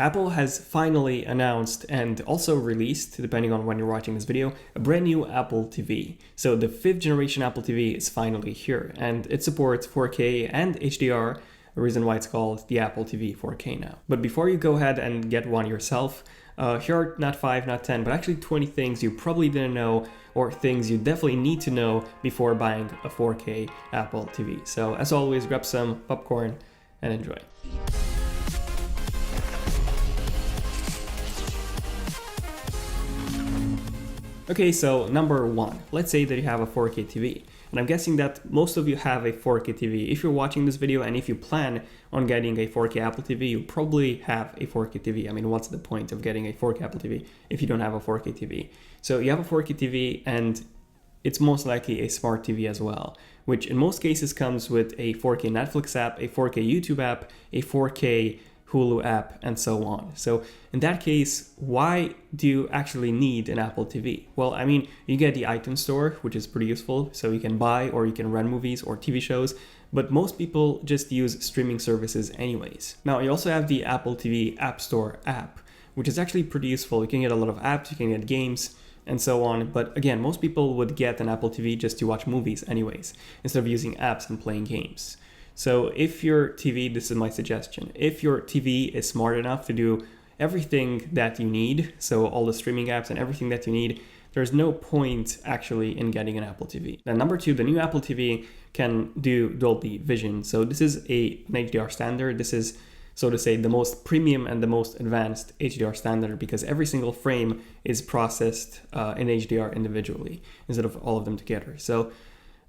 Apple has finally announced and also released, depending on when you're watching this video, a brand new Apple TV. So the 5th generation Apple TV is finally here, and it supports 4K and HDR, a reason why it's called the Apple TV 4K now. But before you go ahead and get one yourself, here are not 5, not 10, but actually 20 things you probably didn't know, or things you definitely need to know before buying a 4K Apple TV. So as always, grab some popcorn and enjoy. Okay, so number one, let's say that you have a 4K TV. And I'm guessing that most of you have a 4K TV. If you're watching this video and if you plan on getting a 4K Apple TV, you probably have a 4K TV. I mean, what's the point of getting a 4K Apple TV if you don't have a 4K TV? So you have a 4K TV and it's most likely a smart TV as well, which in most cases comes with a 4K Netflix app, a 4K YouTube app, a 4K Hulu app, and so on. So in that case, why do you actually need an Apple TV? Well, I mean, you get the iTunes Store, which is pretty useful, so you can buy or you can rent movies or TV shows, but most people just use streaming services anyways. Now, you also have the Apple TV App Store app, which is actually pretty useful. You can get a lot of apps, you can get games, and so on. But again, most people would get an Apple TV just to watch movies anyways, instead of using apps and playing games. So if your TV, this is my suggestion, if your TV is smart enough to do everything that you need, so all the streaming apps and everything that you need, there's no point actually in getting an Apple TV. Then number two, the new Apple TV can do Dolby Vision. So this is an HDR standard. This is, so to say, the most premium and the most advanced HDR standard because every single frame is processed in HDR individually instead of all of them together. So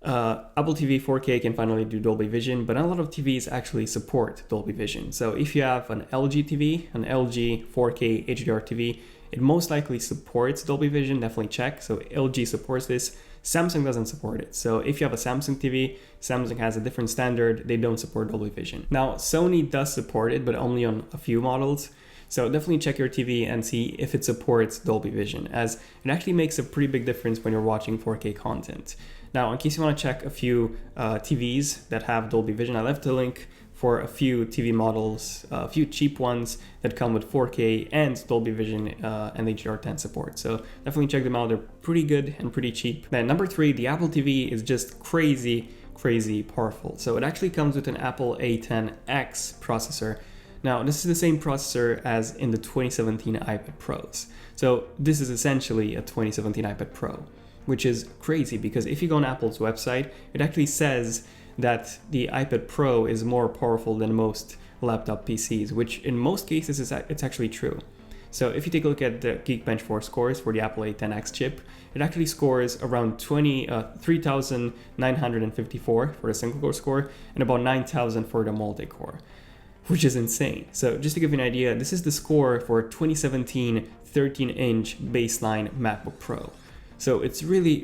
Apple TV 4K can finally do Dolby Vision, but not a lot of TVs actually support Dolby Vision. So if you have an LG TV, an LG 4K HDR TV, it most likely supports Dolby Vision, definitely check. So LG supports this, Samsung doesn't support it. So if you have a Samsung TV, Samsung has a different standard, they don't support Dolby Vision. Now, Sony does support it, but only on a few models. So definitely check your TV and see if it supports Dolby Vision, as it actually makes a pretty big difference when you're watching 4K content. Now, in case you want to check a few TVs that have Dolby Vision, I left a link for a few TV models, a few cheap ones that come with 4K and Dolby Vision and HDR10 support. So definitely check them out. They're pretty good and pretty cheap. Then number three, the Apple TV is just crazy powerful. So it actually comes with an Apple A10X processor. Now, this is the same processor as in the 2017 iPad Pros. So this is essentially a 2017 iPad Pro, which is crazy because if you go on Apple's website, it actually says that the iPad Pro is more powerful than most laptop PCs, which in most cases it's actually true. So if you take a look at the Geekbench 4 scores for the Apple A10X chip, it actually scores around 3,954 for the single core score and about 9,000 for the multi-core, which is insane. So just to give you an idea, this is the score for a 2017 13-inch baseline MacBook Pro. So it's really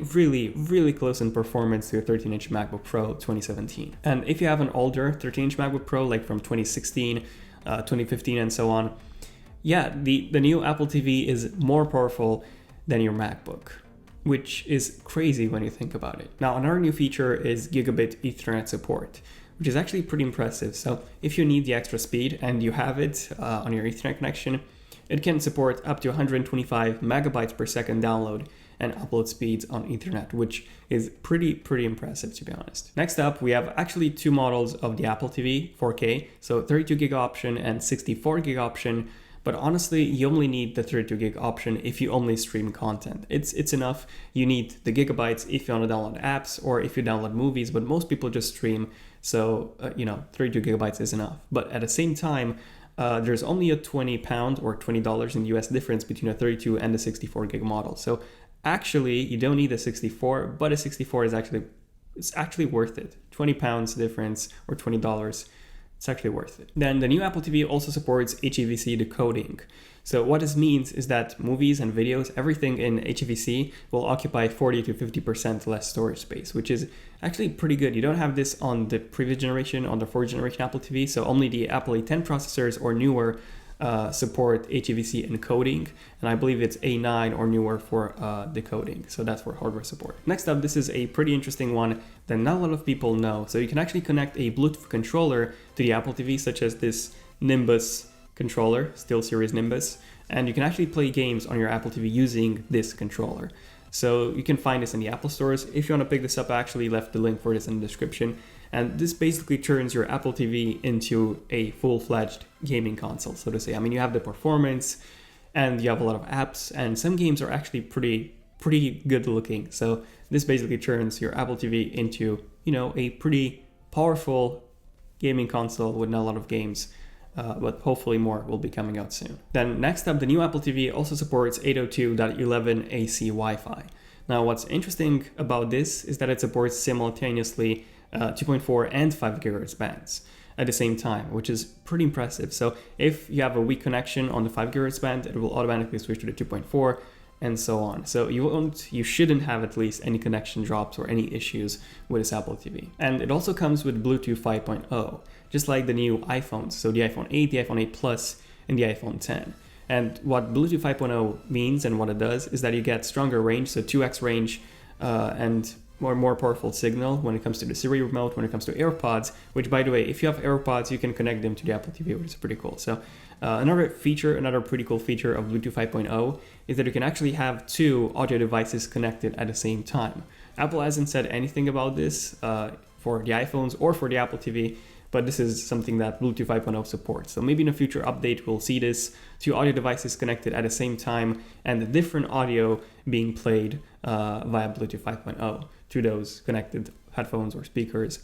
close in performance to a 13-inch MacBook Pro 2017. And if you have an older 13-inch MacBook Pro, like from 2016, 2015, and so on, yeah, the new Apple TV is more powerful than your MacBook, which is crazy when you think about it. Now, another new feature is gigabit Ethernet support, which is actually pretty impressive. So if you need the extra speed and you have it on your Ethernet connection, it can support up to 125 megabytes per second download and upload speeds on Ethernet, which is pretty impressive, to be honest. Next up, we have actually two models of the Apple TV 4K, so 32 gig option and 64 gig option. But honestly, you only need the 32 gig option if you only stream content. It's enough. You need the gigabytes if you want to download apps or if you download movies, but most people just stream. So, 32 gigabytes is enough. But at the same time, there's only a £20 or $20 in US difference between a 32 and the 64 gig model. So actually, you don't need a 64, but a 64 is actually worth it. £20 difference or $20. It's actually worth it. Then the new Apple TV also supports HEVC decoding. So what this means is that movies and videos, everything in HEVC will occupy 40 to 50% less storage space, which is actually pretty good. You don't have this on the previous generation, on the 4th generation Apple TV, so only the Apple A10 processors or newer support HEVC encoding, and I believe it's A9 or newer for decoding, so that's for hardware support. Next up, this is a pretty interesting one that not a lot of people know. So you can actually connect a Bluetooth controller to the Apple TV, such as this Nimbus controller, SteelSeries Nimbus, and you can actually play games on your Apple TV using this controller. So you can find this in the Apple stores. If you want to pick this up, I actually left the link for this in the description. And this basically turns your Apple TV into a full-fledged gaming console, so to say. I mean, you have the performance and you have a lot of apps, and some games are actually pretty good looking. So this basically turns your Apple TV into, a pretty powerful gaming console with not a lot of games. But hopefully more will be coming out soon. Then next up, the new Apple TV also supports 802.11 AC Wi-Fi. Now what's interesting about this is that it supports simultaneously 2.4 and 5 GHz bands at the same time, which is pretty impressive. So if you have a weak connection on the 5 GHz band, it will automatically switch to the 2.4 and so on. So you shouldn't have at least any connection drops or any issues with this Apple TV. And it also comes with Bluetooth 5.0, just like the new iPhones. So the iPhone 8, the iPhone 8 Plus, and the iPhone 10. And what Bluetooth 5.0 means and what it does is that you get stronger range, so 2x range, and more powerful signal when it comes to the Siri remote, when it comes to AirPods, which by the way, if you have AirPods, you can connect them to the Apple TV, which is pretty cool. So another pretty cool feature of Bluetooth 5.0 is that you can actually have two audio devices connected at the same time. Apple hasn't said anything about this for the iPhones or for the Apple TV, but this is something that Bluetooth 5.0 supports. So maybe in a future update, we'll see this, two audio devices connected at the same time and the different audio being played via Bluetooth 5.0 to those connected headphones or speakers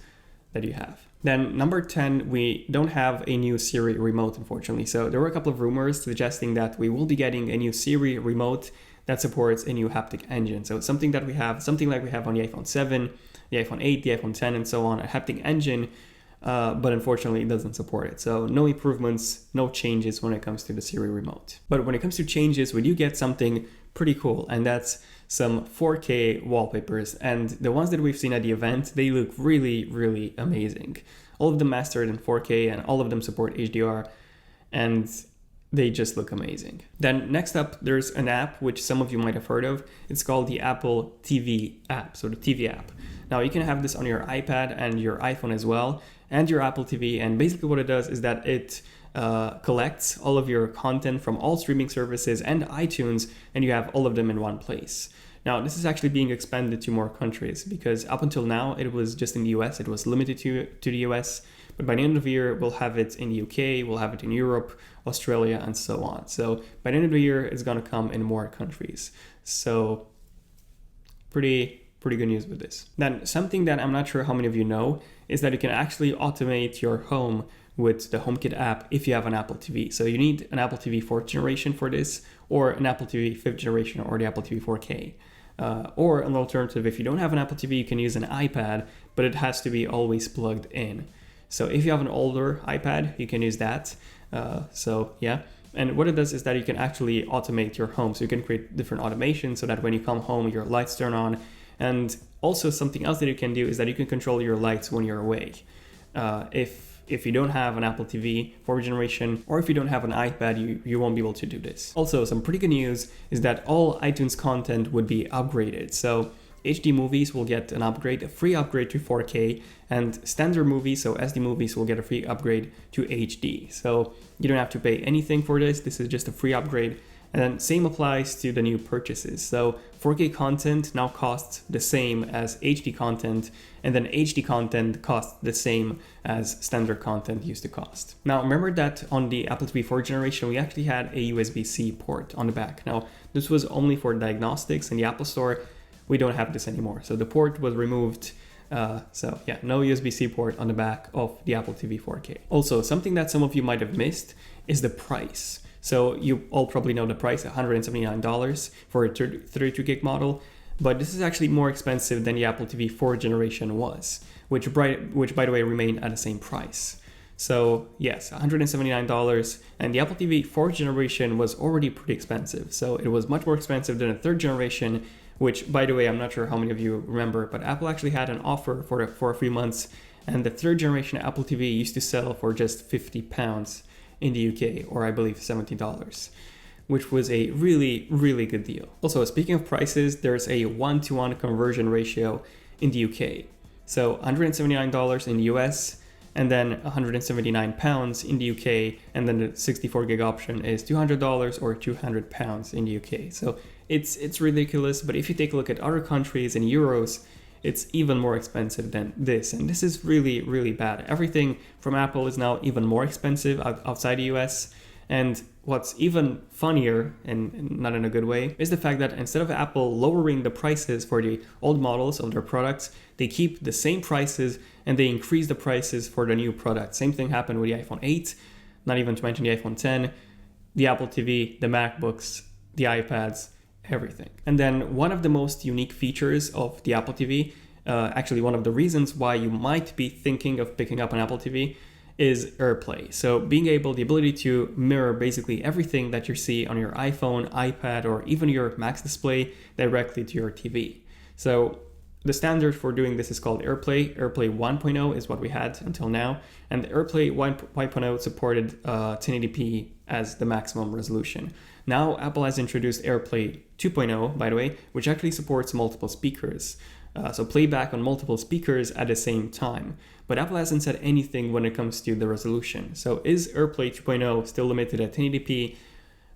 that you have. Then number 10, we don't have a new Siri remote, unfortunately. So there were a couple of rumors suggesting that we will be getting a new Siri remote that supports a new haptic engine. So it's something like we have on the iPhone 7, the iPhone 8, the iPhone 10, and so on, a haptic engine, but unfortunately it doesn't support it. So no improvements, no changes when it comes to the Siri remote. But when it comes to changes, we do get something pretty cool, and that's some 4K wallpapers. And the ones that we've seen at the event, they look really, really amazing. All of them mastered in 4K and all of them support HDR, and they just look amazing. Then next up, there's an app which some of you might have heard of. It's called the Apple TV app, so the TV app. Now you can have this on your iPad and your iPhone as well, and your Apple TV. And basically what it does is that it collects all of your content from all streaming services and iTunes, and you have all of them in one place. Now, this is actually being expanded to more countries because up until now, it was just in the US, it was limited to the US, but by the end of the year, we'll have it in the UK, we'll have it in Europe, Australia, and so on. So by the end of the year, it's gonna come in more countries. So pretty good news with this. Then something that I'm not sure how many of you know is that you can actually automate your home with the HomeKit app if you have an Apple TV. So you need an Apple TV 4th generation for this, or an Apple TV 5th generation, or the Apple TV 4K. Or an alternative, if you don't have an Apple TV, you can use an iPad, but it has to be always plugged in. So if you have an older iPad, you can use that. So yeah. And what it does is that you can actually automate your home. So you can create different automations so that when you come home, your lights turn on. And also something else that you can do is that you can control your lights when you're awake. If you don't have an Apple TV 4th generation, or if you don't have an iPad, you won't be able to do this. Also, some pretty good news is that all iTunes content would be upgraded. So HD movies will get an upgrade, a free upgrade to 4K, and standard movies, so SD movies, will get a free upgrade to HD. So you don't have to pay anything for this. This is just a free upgrade. And then same applies to the new purchases. So 4K content now costs the same as HD content, and then HD content costs the same as standard content used to cost. Now remember that on the Apple TV 4th generation, we actually had a USB-C port on the back. Now this was only for diagnostics. In the Apple Store, we don't have this anymore. So the port was removed. So yeah, no USB-C port on the back of the Apple TV 4K. Also, something that some of you might have missed is the price. So you all probably know the price, $179 for a 32 gig model, but this is actually more expensive than the Apple TV 4th generation was, which by the way remained at the same price. So yes, $179, and the Apple TV 4th generation was already pretty expensive. So it was much more expensive than a 3rd generation, which by the way, I'm not sure how many of you remember, but Apple actually had an offer for a few months, and the 3rd generation Apple TV used to sell for just £50 in the UK, or I believe $70, which was a really, really good deal. Also, speaking of prices, there's a 1-to-1 conversion ratio in the UK. So $179 in the US, and then £179 in the UK, and then the 64 gig option is $200 or £200 in the UK. So it's ridiculous, but if you take a look at other countries in euros, it's even more expensive than this, and this is really, really bad. Everything from Apple is now even more expensive outside the US, and what's even funnier, and not in a good way, is the fact that instead of Apple lowering the prices for the old models of their products, they keep the same prices and they increase the prices for the new products. Same thing happened with the iPhone 8, not even to mention the iPhone 10, the Apple TV, the MacBooks, the iPads, everything. And then one of the most unique features of the Apple TV, actually one of the reasons why you might be thinking of picking up an Apple TV, is AirPlay. So being able, the ability to mirror basically everything that you see on your iPhone, iPad, or even your Mac's display directly to your TV. So the standard for doing this is called AirPlay. AirPlay 1.0 is what we had until now, and AirPlay 1.0 supported 1080p as the maximum resolution. Now Apple has introduced AirPlay 2.0, by the way, which actually supports multiple speakers. So playback on multiple speakers at the same time. But Apple hasn't said anything when it comes to the resolution. So is AirPlay 2.0 still limited at 1080p,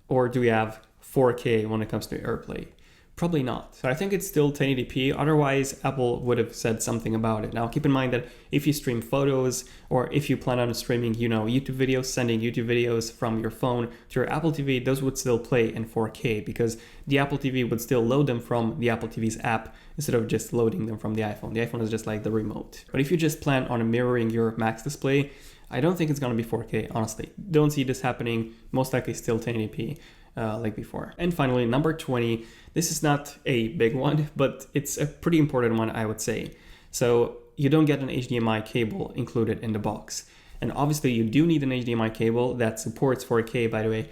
or do we have 4K when it comes to AirPlay? Probably not. So I think it's still 1080p, otherwise Apple would have said something about it. Now keep in mind that if you stream photos, or if you plan on streaming, YouTube videos, sending YouTube videos from your phone to your Apple TV, those would still play in 4K, because the Apple TV would still load them from the Apple TV's app instead of just loading them from the iPhone. The iPhone is just like the remote. But if you just plan on mirroring your Mac's display, I don't think it's going to be 4K, honestly. Don't see this happening, most likely still 1080p. Like before. And finally, number 20, this is not a big one, but it's a pretty important one, I would say. So you don't get an HDMI cable included in the box. And obviously you do need an HDMI cable that supports 4K, by the way.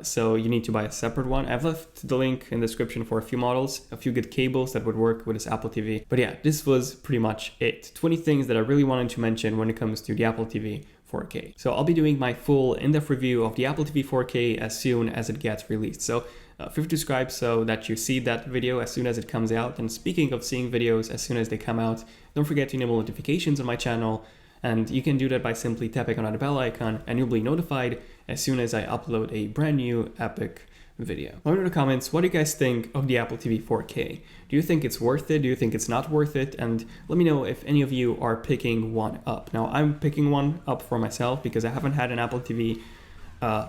So you need to buy a separate one. I've left the link in the description for a few models, a few good cables that would work with this Apple TV. But yeah, this was pretty much it. 20 things that I really wanted to mention when it comes to the Apple TV 4K. So I'll be doing my full in-depth review of the Apple TV 4K as soon as it gets released. So feel free to subscribe so that you see that video as soon as it comes out. And speaking of seeing videos as soon as they come out, don't forget to enable notifications on my channel. And you can do that by simply tapping on that bell icon, and you'll be notified as soon as I upload a brand new epic video. Let me know in the comments, what do you guys think of the Apple TV 4K? Do you think it's worth it? Do you think it's not worth it? And let me know if any of you are picking one up. Now, I'm picking one up for myself because I haven't had an Apple TV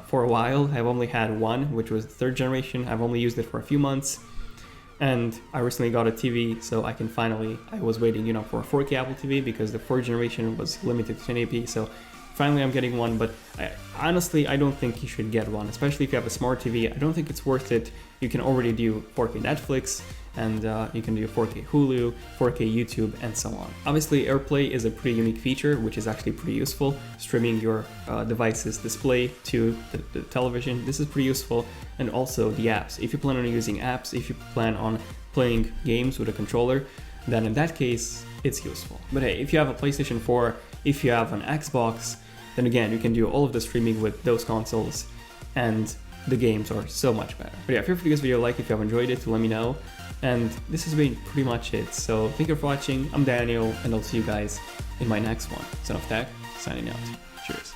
for a while. I've only had one, which was the 3rd generation. I've only used it for a few months. And I recently got a TV, so I can finally, I was waiting, for a 4K Apple TV because the 4th generation was limited to 1080p. So finally I'm getting one, but honestly, I don't think you should get one, especially if you have a smart TV. I don't think it's worth it. You can already do 4K Netflix, and you can do 4K Hulu, 4K YouTube, and so on. Obviously, AirPlay is a pretty unique feature, which is actually pretty useful. Streaming your device's display to the television, this is pretty useful. And also the apps. If you plan on using apps, if you plan on playing games with a controller, then in that case, it's useful. But hey, if you have a PlayStation 4, if you have an Xbox, then again, you can do all of the streaming with those consoles, and the games are so much better. But yeah, feel free to give this video a like if you have enjoyed it, to let me know. And this has been pretty much it. So thank you for watching. I'm Daniel, and I'll see you guys in my next one. Son of Tech, signing out. Cheers.